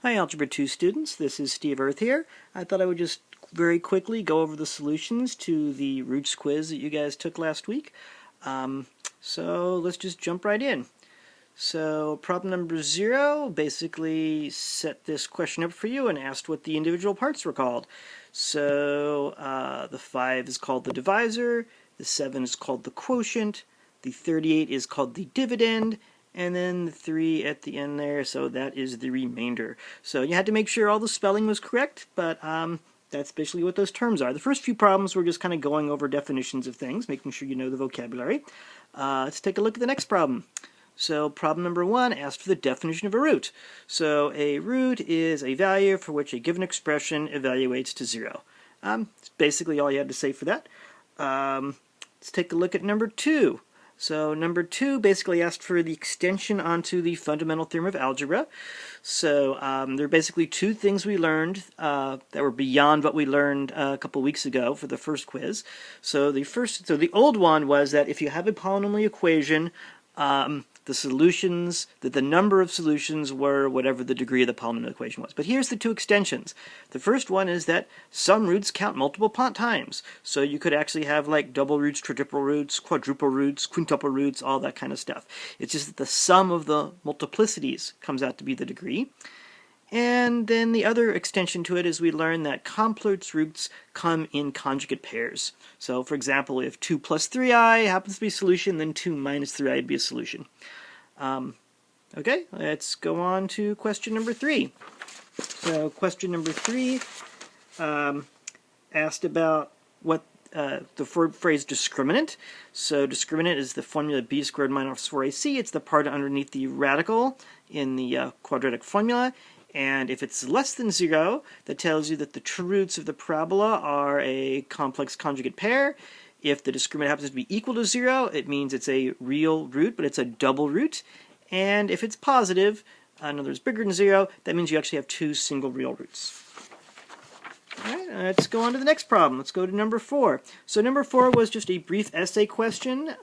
Hi Algebra 2 students, this is Steve Earth here. I thought I would just very quickly go over the solutions to the roots quiz that you guys took last week. So let's just jump right in. So problem number 0 basically set this question up for you and asked what the individual parts were called. So the 5 is called the divisor, the 7 is called the quotient, the 38 is called the dividend, and then the 3 at the end there, so that is the remainder. So you had to make sure all the spelling was correct, but that's basically what those terms are. The first few problems were just kind of going over definitions of things, making sure you know the vocabulary. Let's take a look at the next problem. So problem number 1 asked for the definition of a root. So a root is a value for which a given expression evaluates to 0. That's basically all you had to say for that. Let's take a look at number 2. So number 2 basically asked for the extension onto the fundamental theorem of algebra. So there are basically two things we learned that were beyond what we learned a couple weeks ago for the first quiz. So the old one was that if you have a polynomial equation, the number of solutions were whatever the degree of the polynomial equation was. But here's the two extensions. The first one is that some roots count multiple times. So you could actually have like double roots, triple roots, quadruple roots, quintuple roots, all that kind of stuff. It's just that the sum of the multiplicities comes out to be the degree. And then the other extension to it is we learn that complex roots come in conjugate pairs. So for example, if 2 plus 3i happens to be a solution, then 2 minus 3i would be a solution. Okay, let's go on to question number 3. So question number 3 asked about what the phrase discriminant. So discriminant is the formula b squared minus 4ac. It's the part underneath the radical in the quadratic formula. And if it's less than 0, that tells you that the true roots of the parabola are a complex conjugate pair. If the discriminant happens to be equal to 0, it means it's a real root, but it's a double root. And if it's positive, in other words, bigger than 0, that means you actually have two single real roots. All right, let's go on to the next problem. Let's go to number 4. So number 4 was just a brief essay question.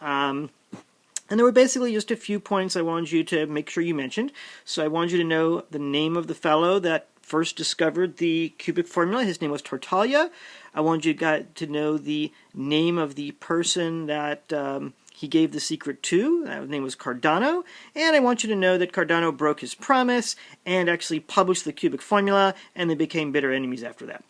And there were basically just a few points I wanted you to make sure you mentioned. So I wanted you to know the name of the fellow that first discovered the cubic formula. His name was Tartaglia. I wanted you to know the name of the person that he gave the secret to. His name was Cardano. And I want you to know that Cardano broke his promise and actually published the cubic formula, and they became bitter enemies after that.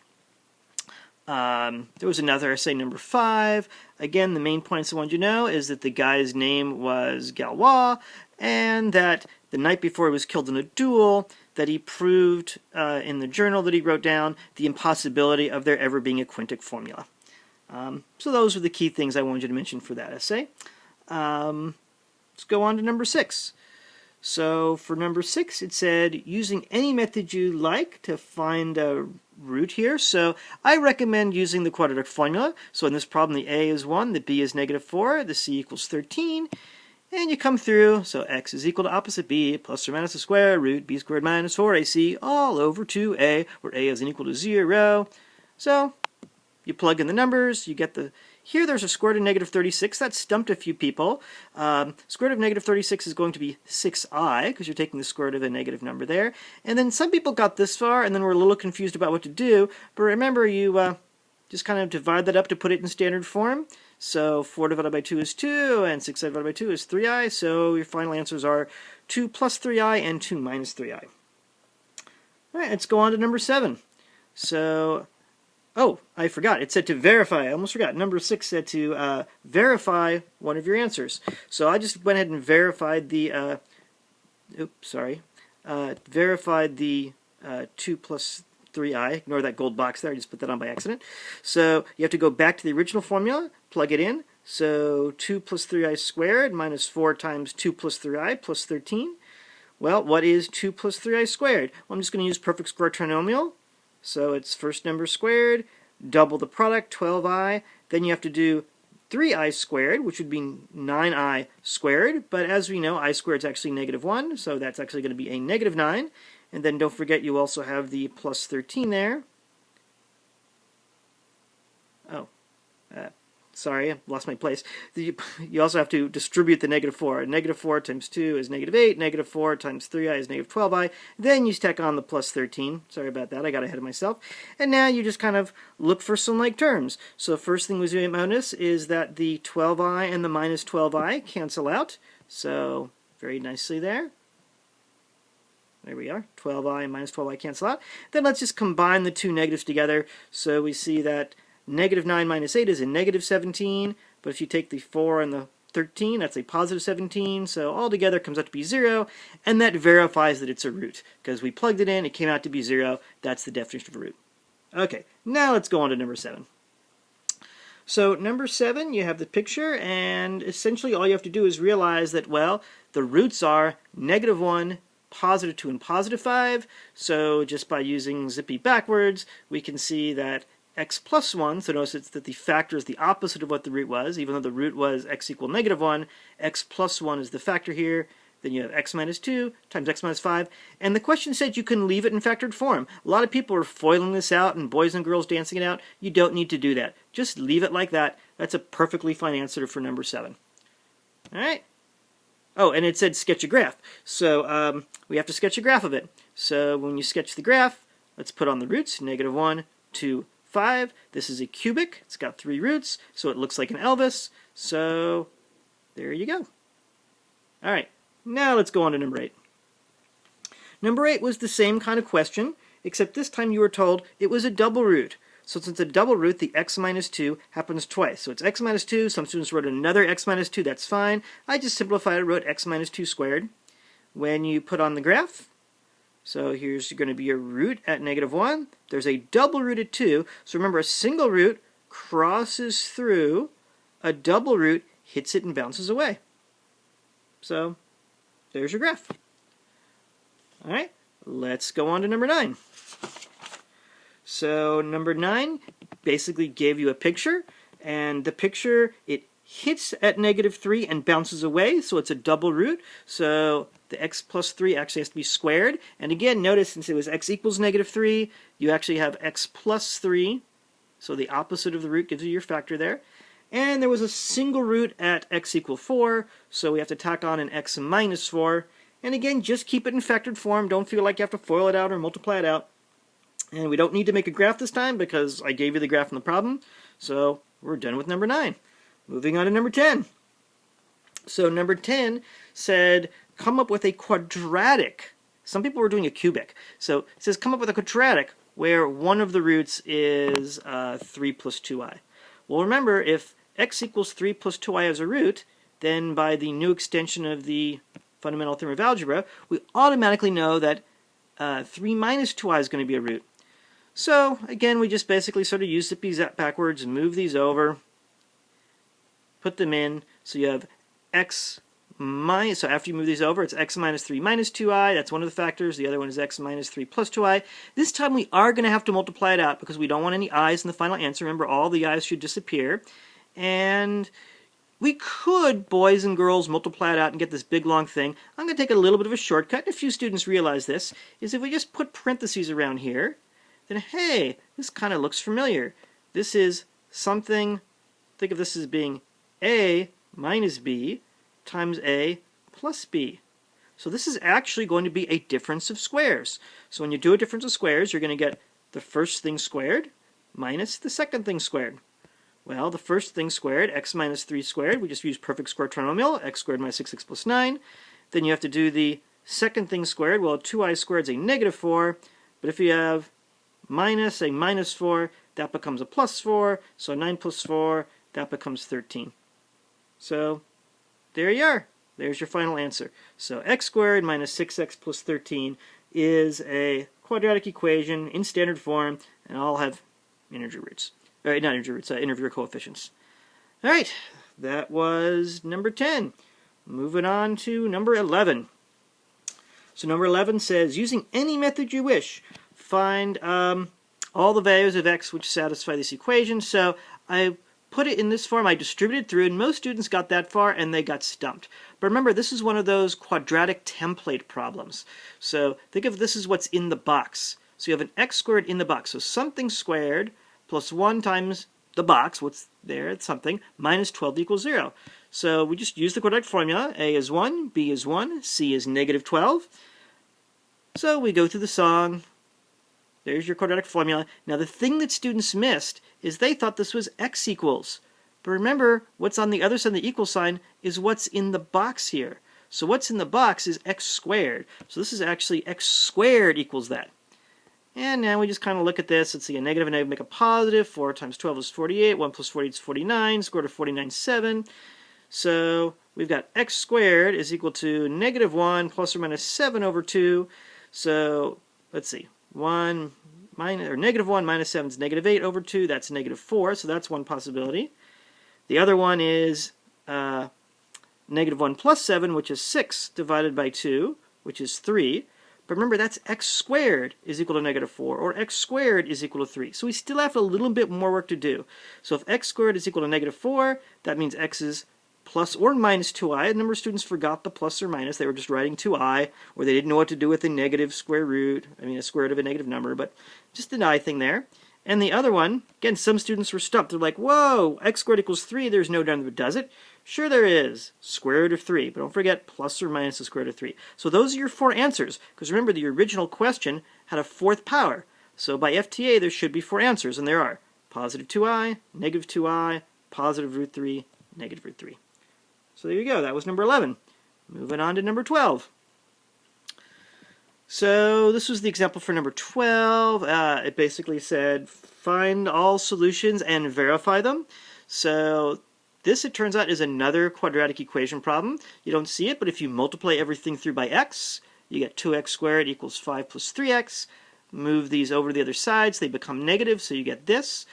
There was another essay, number 5. Again, the main points I want you to know is that the guy's name was Galois, and that the night before he was killed in a duel, that he proved in the journal that he wrote down the impossibility of there ever being a quintic formula. So those are the key things I wanted you to mention for that essay. Let's go on to number 6. So for number 6, it said, using any method you like to find a root here. So I recommend using the quadratic formula. So in this problem, the a is 1, the b is negative 4, the c equals 13. And you come through, so x is equal to opposite b plus or minus the square root b squared minus 4ac all over 2a, where a is equal to 0. So you plug in the numbers, you get the... Here there's a square root of negative 36. That stumped a few people. Square root of negative 36 is going to be 6i, because you're taking the square root of a negative number there. And then some people got this far, and then were a little confused about what to do. But remember, you just kind of divide that up to put it in standard form. So 4 divided by 2 is 2, and 6 divided by 2 is 3i. So your final answers are 2 plus 3i and 2 minus 3i. All right, let's go on to number 7. So... Oh, I forgot. It said to verify. I almost forgot. Number 6 said to verify one of your answers. So I just went ahead and verified the... verified the 2 plus 3i. Ignore that gold box there. I just put that on by accident. So you have to go back to the original formula, plug it in. So 2 plus 3i squared minus 4 times 2 plus 3i plus 13. Well, what is 2 plus 3i squared? Well, I'm just going to use perfect square trinomial. So it's first number squared, double the product, 12i. Then you have to do 3i squared, which would be 9i squared. But as we know, I squared is actually negative 1, so that's actually going to be a negative 9. And then don't forget you also have the plus 13 there. Oh, sorry, I lost my place. You also have to distribute the negative 4. Negative 4 times 2 is negative 8. Negative 4 times 3i is negative 12i. Then you stack on the plus 13. Sorry about that, I got ahead of myself. And now you just kind of look for some like terms. So first thing we notice is that the 12i and the minus 12i cancel out. So very nicely there. There we are. 12i and minus 12i cancel out. Then let's just combine the two negatives together. So we see that negative 9 minus 8 is a negative 17. But if you take the 4 and the 13, that's a positive 17. So all together comes out to be 0. And that verifies that it's a root. Because we plugged it in, it came out to be 0. That's the definition of a root. Okay, now let's go on to number 7. So number 7, you have the picture. And essentially all you have to do is realize that, well, the roots are negative 1, positive 2, and positive 5. So just by using zippy backwards, we can see that x plus 1, so notice it's that the factor is the opposite of what the root was. Even though the root was x equal negative 1, x plus 1 is the factor here. Then you have x minus 2 times x minus 5. And the question said you can leave it in factored form. A lot of people are foiling this out and boys and girls dancing it out. You don't need to do that. Just leave it like that. That's a perfectly fine answer for number 7. All right. Oh, and it said sketch a graph. So we have to sketch a graph of it. So when you sketch the graph, let's put on the roots, negative 1, 2, 5. This is a cubic. It's got 3 roots, so it looks like an Elvis. So there you go. All right, now let's go on to number 8. Number 8 was the same kind of question, except this time you were told it was a double root. So since a double root, the x minus 2 happens twice. So it's x minus 2. Some students wrote another x minus 2. That's fine. I just simplified it, wrote x minus 2 squared. When you put on the graph, so here's going to be a root at negative 1. There's a double root at 2. So remember, a single root crosses through a double root, hits it, and bounces away. So there's your graph. All right, let's go on to number 9. So number 9 basically gave you a picture, and the picture, it hits at negative 3 and bounces away, so it's a double root. So the x plus 3 actually has to be squared. And again, notice since it was x equals negative 3, you actually have x plus 3. So the opposite of the root gives you your factor there. And there was a single root at x equal 4, so we have to tack on an x minus 4. And again, just keep it in factored form. Don't feel like you have to FOIL it out or multiply it out. And we don't need to make a graph this time because I gave you the graph in the problem. So we're done with number 9. Moving on to number 10. So number 10 said, come up with a quadratic. Some people were doing a cubic. So it says, come up with a quadratic where one of the roots is 3 plus 2i. Well, remember, if x equals 3 plus 2i as a root, then by the new extension of the fundamental theorem of algebra, we automatically know that 3 minus 2i is going to be a root. So, again, we just basically sort of use zippy zap backwards, move these over, put them in, so you have x minus, so after you move these over, it's x minus 3 minus 2i, that's one of the factors, the other one is x minus 3 plus 2i. This time we are going to have to multiply it out because we don't want any i's in the final answer. Remember, all the i's should disappear. And we could, boys and girls, multiply it out and get this big long thing. I'm going to take a little bit of a shortcut, and a few students realize this, is if we just put parentheses around here, then hey, this kind of looks familiar. This is something, think of this as being a minus b times a plus b. So this is actually going to be a difference of squares. So when you do a difference of squares, you're going to get the first thing squared minus the second thing squared. Well, the first thing squared, x minus 3 squared, we just use perfect square trinomial, x squared minus 6x plus 9. Then you have to do the second thing squared. Well, 2i squared is a negative 4, but if you have minus a minus 4, that becomes a plus 4, so 9 plus 4, that becomes 13. So there you are. There's your final answer. So x squared minus 6x plus 13 is a quadratic equation in standard form, and all have integer roots. Not integer roots, integer coefficients. All right, that was number 10. Moving on to number 11. So number 11 says, using any method you wish, find all the values of x which satisfy this equation. So I put it in this form, I distributed through, and most students got that far and they got stumped. But remember, this is one of those quadratic template problems. So think of this as what's in the box. So you have an x squared in the box. So something squared plus 1 times the box, what's there, it's something, minus 12 equals 0. So we just use the quadratic formula. A is 1, B is 1, C is negative 12. So we go through the song. There's your quadratic formula. Now the thing that students missed is they thought this was x equals. But remember, what's on the other side of the equal sign is what's in the box here. So what's in the box is x squared. So this is actually x squared equals that. And now we just kind of look at this. Let's see, a negative and a negative make a positive. 4 times 12 is 48. 1 plus 48 is 49. Square root of 49 is 7. So we've got x squared is equal to negative 1 plus or minus 7 over 2. So let's see. Negative 1 minus 7 is negative 8 over 2. That's negative 4. So that's one possibility. The other one is negative 1 plus 7, which is 6 divided by 2, which is 3. But remember, that's x squared is equal to negative 4, or x squared is equal to 3. So we still have a little bit more work to do. So if x squared is equal to negative 4, that means x is plus or minus 2i. A number of students forgot the plus or minus. They were just writing 2i, or they didn't know what to do with the negative square root. I mean, a square root of a negative number, but just an I thing there. And the other one, again, some students were stumped. They're like, whoa, x squared equals 3. There's no doubt that does it. Sure there is. Square root of 3. But don't forget, plus or minus the square root of 3. So those are your 4 answers. Because remember, the original question had a 4th power. So by FTA, there should be 4 answers. And there are. Positive 2i, negative 2i, positive root 3, negative root 3. So there you go. That was number 11. Moving on to number 12. So this was the example for number 12. It basically said, find all solutions and verify them. So this, it turns out, is another quadratic equation problem. You don't see it, but if you multiply everything through by x, you get 2x squared equals 5 plus 3x. Move these over to the other sides, they become negative, so you get this.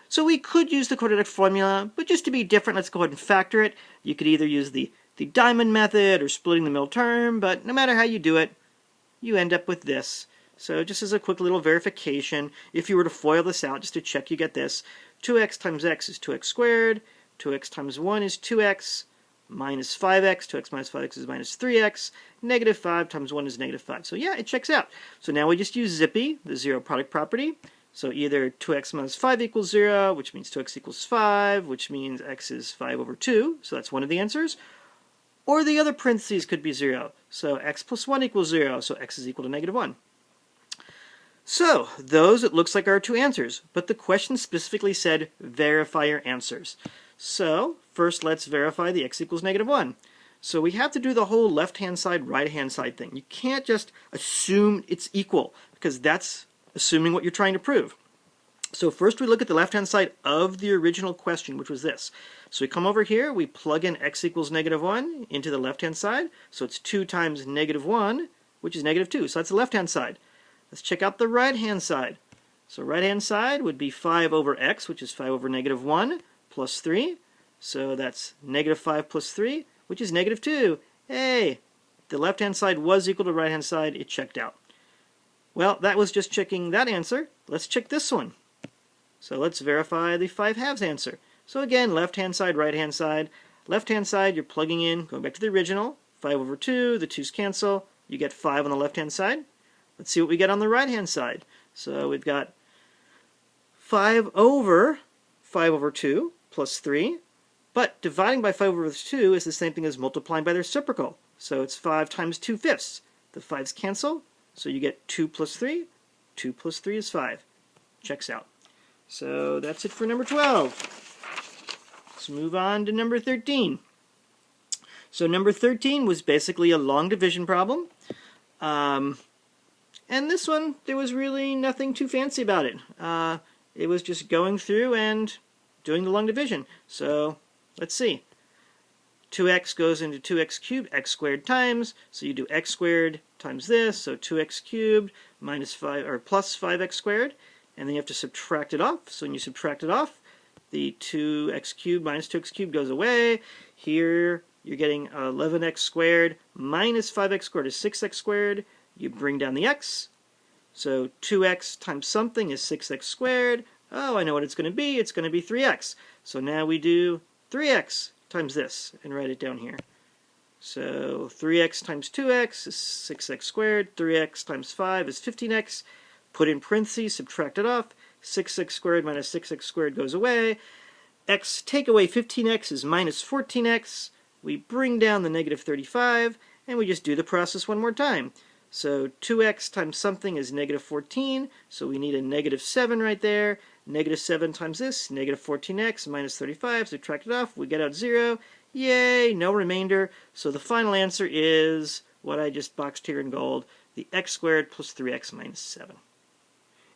So we could use the quadratic formula, but just to be different, let's go ahead and factor it. You could either use the diamond method or splitting the middle term, but no matter how you do it, you end up with this. So just as a quick little verification, if you were to FOIL this out, just to check you get this, 2x times x is 2x squared, 2x times 1 is 2x, minus 5x, 2x minus 5x is minus 3x, negative 5 times 1 is negative 5. So yeah, it checks out. So now we just use Zippy, the zero product property. So either 2x minus 5 equals 0, which means 2x equals 5, which means x is 5 over 2, so that's one of the answers. Or the other parentheses could be 0. So x plus 1 equals 0, so x is equal to negative 1. So those, it looks like, are our 2 answers. But the question specifically said, verify your answers. So first let's verify the x equals negative 1. So we have to do the whole left-hand side, right-hand side thing. You can't just assume it's equal, because that's assuming what you're trying to prove. So first we look at the left-hand side of the original question, which was this. So we come over here, we plug in x equals negative 1 into the left-hand side. So it's 2 times negative 1, which is negative 2. So that's the left-hand side. Let's check out the right-hand side. So right-hand side would be 5 over x, which is 5 over negative 1, plus 3. So that's negative 5 plus 3, which is negative 2. Hey, the left-hand side was equal to the right-hand side. It checked out. Well, that was just checking that answer. Let's check this one. So let's verify the 5/2 answer. So again, left-hand side, right-hand side. Left-hand side, you're plugging in, going back to the original, 5 over 2, the 2's cancel. You get 5 on the left-hand side. Let's see what we get on the right-hand side. So we've got 5 over 2 plus 3. But dividing by 5 over 2 is the same thing as multiplying by the reciprocal. So it's 5 times 2/5. The 5's cancel. So you get 2 plus 3. 2 plus 3 is 5. Checks out. So that's it for number 12. Let's move on to number 13. So number 13 was basically a long division problem. And this one, there was really nothing too fancy about it. It was just going through and doing the long division. So let's see. 2x goes into 2x cubed, x squared times. So you do x squared times this, so 2x cubed minus 5 or plus 5x squared. And then you have to subtract it off. So when you subtract it off, the 2x cubed minus 2x cubed goes away. Here you're getting 11x squared minus 5x squared is 6x squared. You bring down the x. So 2x times something is 6x squared. Oh, I know what it's going to be. It's going to be 3x. So now we do 3x times this and write it down here. So 3x times 2x is 6x squared. 3x times 5 is 15x. Put in parentheses, subtract it off. 6x squared minus 6x squared goes away. X take away 15x is minus 14x. We bring down the negative 35, and we just do the process one more time. So 2x times something is negative 14, so we need a negative 7 right there. Negative 7 times this, negative 14x minus 35, subtract it off, we get out 0. Yay, no remainder. So the final answer is what I just boxed here in gold, the x squared plus 3x minus 7.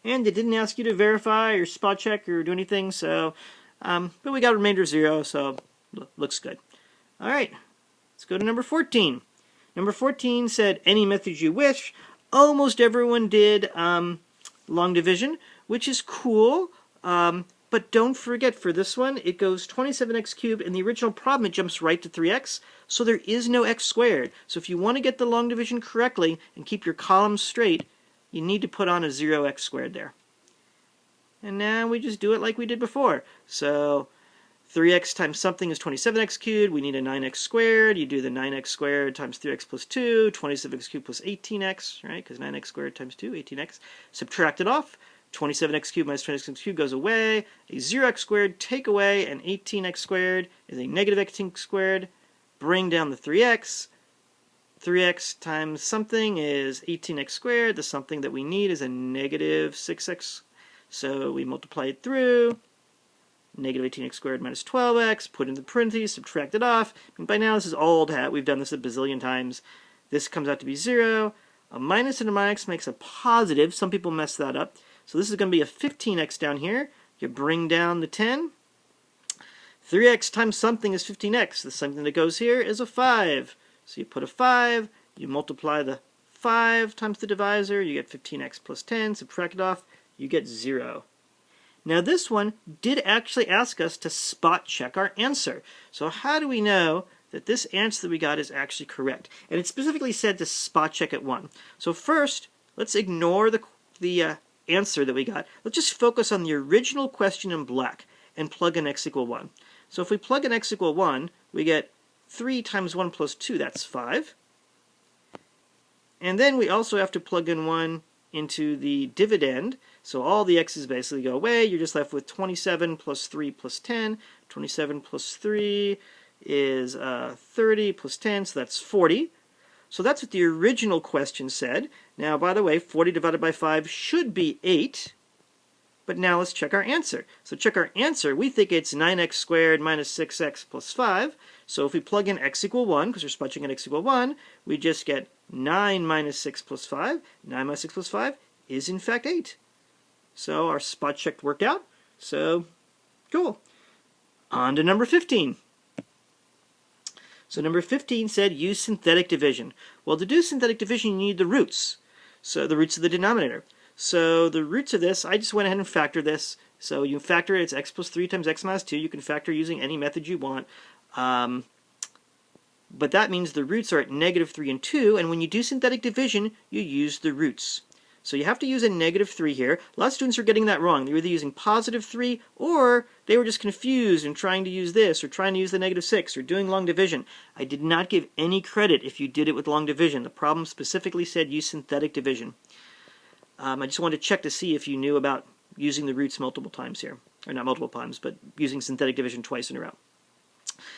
And it didn't ask you to verify or spot check or do anything, so, but we got a remainder 0, so looks good. All right, let's go to number 14. Number 14 said, any method you wish. Almost everyone did long division, which is cool. But don't forget, for this one, it goes 27x cubed. In the original problem, it jumps right to 3x. So there is no x squared. So if you want to get the long division correctly and keep your columns straight, you need to put on a 0x squared there. And now we just do it like we did before. So 3x times something is 27x cubed. We need a 9x squared. You do the 9x squared times 3x plus 2, 27x cubed plus 18x, right? Because 9x squared times 2, 18x. Subtract it off. 27x cubed minus 26x cubed goes away. A 0x squared, take away, and 18x squared is a negative 18x squared. Bring down the 3x. 3x times something is 18x squared. The something that we need is a negative 6x. So we multiply it through. Negative 18x squared minus 12x. Put in the parentheses, subtract it off. And by now this is old hat. We've done this a bazillion times. This comes out to be 0. A minus and a minus makes a positive. Some people mess that up. So this is going to be a 15x down here. You bring down the 10. 3x times something is 15x. The something that goes here is a 5. So you put a 5. You multiply the 5 times the divisor. You get 15x plus 10. Subtract it off. You get 0. Now this one did actually ask us to spot check our answer. So how do we know that this answer that we got is actually correct? And it specifically said to spot check at 1. So first, let's ignore the answer that we got. Let's just focus on the original question in black and plug in x equal 1. So if we plug in x equal 1, we get 3 times 1 plus 2, that's 5. And then we also have to plug in 1 into the dividend. So all the x's basically go away. You're just left with 27 plus 3 plus 10. 27 plus 3 is 30 plus 10, so that's 40. So that's what the original question said. Now, by the way, 40 divided by 5 should be 8. But now let's check our answer. So check our answer. We think it's 9x squared minus 6x plus 5. So if we plug in x equal 1, because we're spot checking at x equal 1, we just get 9 minus 6 plus 5. 9 minus 6 plus 5 is in fact 8. So our spot check worked out. So cool. On to number 15. So number 15 said use synthetic division. Well, to do synthetic division, you need the roots. So the roots of the denominator. So the roots of this, I just went ahead and factored this. So you factor it, it's x plus 3 times x minus 2. You can factor using any method you want. But that means the roots are at negative 3 and 2. And when you do synthetic division, you use the roots. So you have to use a negative 3 here. A lot of students are getting that wrong. They're either using positive 3 or they were just confused and trying to use this or trying to use the negative 6 or doing long division. I did not give any credit if you did it with long division. The problem specifically said use synthetic division. I just wanted to check to see if you knew about using the roots multiple times here. Or not multiple times, but using synthetic division twice in a row.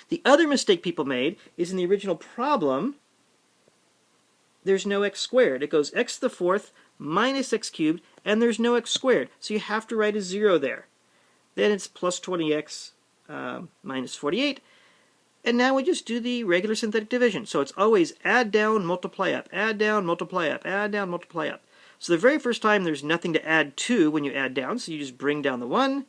The other mistake people made is in the original problem, there's no x squared. It goes x to the 4th minus x cubed, and there's no x squared. So you have to write a 0 there. Then it's plus 20x minus 48. And now we just do the regular synthetic division. So it's always add down, multiply up, add down, multiply up, add down, multiply up. So the very first time there's nothing to add to when you add down, so you just bring down the 1,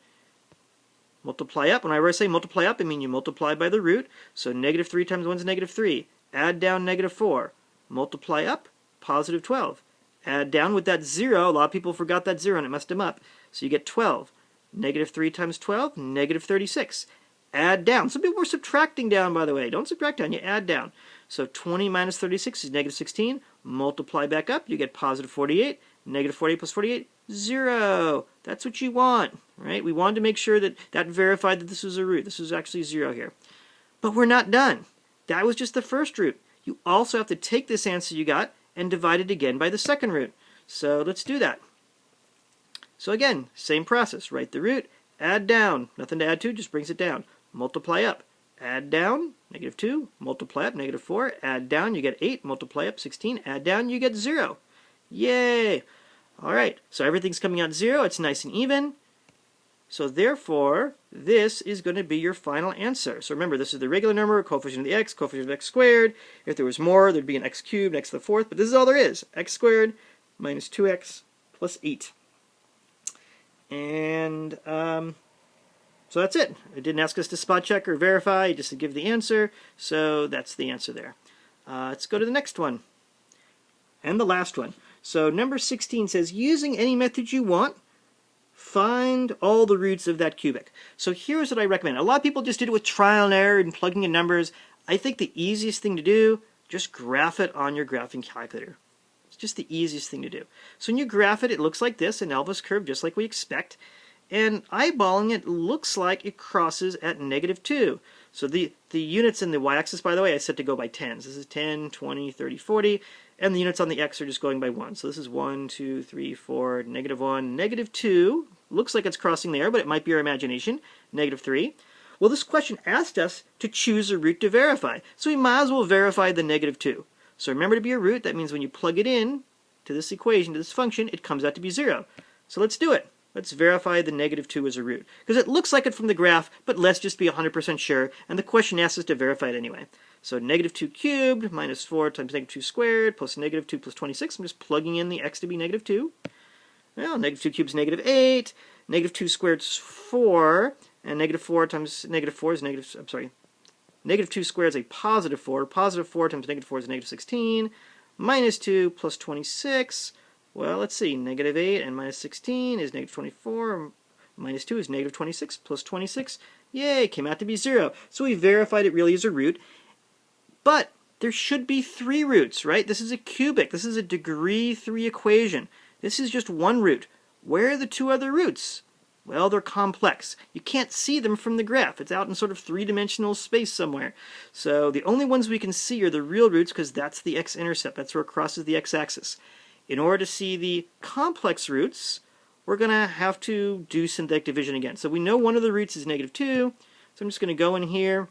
multiply up. Whenever I say multiply up, I mean you multiply by the root. So negative 3 times 1 is negative 3. Add down negative 4. Multiply up, positive 12. Add down with that 0. A lot of people forgot that 0 and it messed them up. So you get 12. Negative 3 times 12, negative 36. Add down. Some people were subtracting down, by the way. Don't subtract down, you add down. So 20 minus 36 is negative 16. Multiply back up, you get positive 48. Negative 48 plus 48, 0. That's what you want, right? We wanted to make sure that that verified that this was a root. This was actually 0 here. But we're not done. That was just the first root. You also have to take this answer you got and divide it again by the second root. So let's do that. So again, same process. Write the root, add down. Nothing to add to, just brings it down. Multiply up. Add down, -2. Multiply up, -4. Add down, you get 8. Multiply up, 16. Add down, you get 0. Yay! All right, so everything's coming out 0. It's nice and even. So therefore, this is going to be your final answer. So remember, this is the regular number, coefficient of the x, coefficient of x squared. If there was more, there'd be an x cubed, x to the fourth. But this is all there is. X squared minus 2x plus 8. And so that's it. It didn't ask us to spot check or verify, just to give the answer. So that's the answer there. Let's go to the next one. And the last one. So number 16 says, using any method you want, find all the roots of that cubic. So here's what I recommend. A lot of people just did it with trial and error and plugging in numbers. I think the easiest thing to do, just graph it on your graphing calculator. It's just the easiest thing to do. So when you graph it, it looks like this, an Elvis curve, just like we expect. And eyeballing it looks like it crosses at -2. So the units in the y-axis, by the way, I set to go by tens. This is 10, 20, 30, 40. And the units on the x are just going by 1. So this is 1, 2, 3, 4, -1, -2. Looks like it's crossing there, but it might be our imagination. -3. Well, this question asked us to choose a root to verify. So we might as well verify the -2. So remember, to be a root, that means when you plug it in to this equation, to this function, it comes out to be 0. So let's do it. Let's verify the -2 as a root. Because it looks like it from the graph, but let's just be 100% sure. And the question asks us to verify it anyway. So -2 cubed minus 4 times -2 squared plus -2 plus 26. I'm just plugging in the x to be -2. Well, -2 cubed is -8. -2 squared is 4. And -4 times -4 is -2 squared is a +4. +4 times -4 is -16. -2 plus 26. Well, let's see. -8 and -16 is -24. -2 is -26 plus 26. Yay, came out to be 0. So we verified it really is a root. But there should be 3 roots, right? This is a cubic. This is a degree 3 equation. This is just one root. Where are the 2 other roots? Well, they're complex. You can't see them from the graph. It's out in sort of 3-dimensional space somewhere. So the only ones we can see are the real roots, because that's the x-intercept. That's where it crosses the x-axis. In order to see the complex roots, we're going to have to do synthetic division again. So we know one of the roots is -2. So I'm just going to go in here.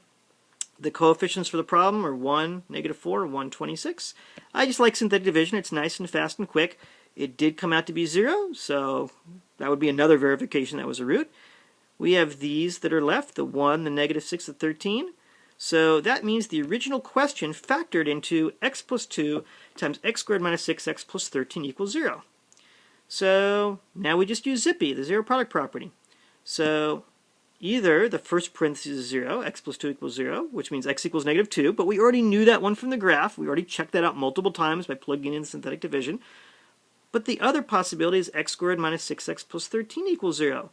The coefficients for the problem are 1, -4, 1, 26. I just like synthetic division. It's nice and fast and quick. It did come out to be 0, so that would be another verification that was a root. We have these that are left, the 1, the -6, the 13. So that means the original question factored into x plus 2 times x squared minus 6x plus 13 equals 0. So now we just use zippy, the zero product property. So either the first parenthesis is 0, x plus 2 equals 0, which means x equals -2, but we already knew that one from the graph. We already checked that out multiple times by plugging in synthetic division. But the other possibility is x squared minus 6x plus 13 equals 0.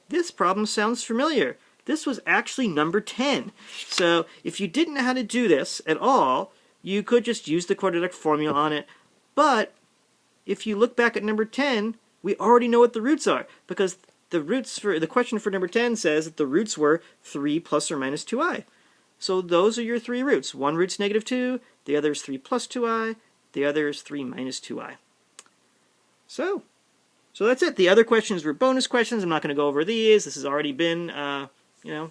This problem sounds familiar. This was actually number 10. So if you didn't know how to do this at all, you could just use the quadratic formula on it. But if you look back at number 10, we already know what the roots are, because the question for number 10 says that the roots were 3 plus or minus 2i. So those are your 3 roots. One root's -2, the other is 3 plus 2i, the other is 3 minus 2i. So that's it. The other questions were bonus questions. I'm not going to go over these. This has already been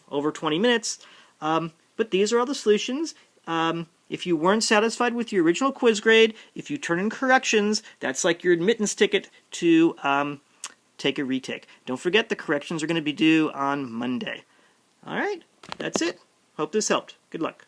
over 20 minutes. But these are all the solutions. If you weren't satisfied with your original quiz grade, if you turn in corrections, that's like your admittance ticket to take a retake. Don't forget, the corrections are going to be due on Monday. All right, that's it. Hope this helped. Good luck.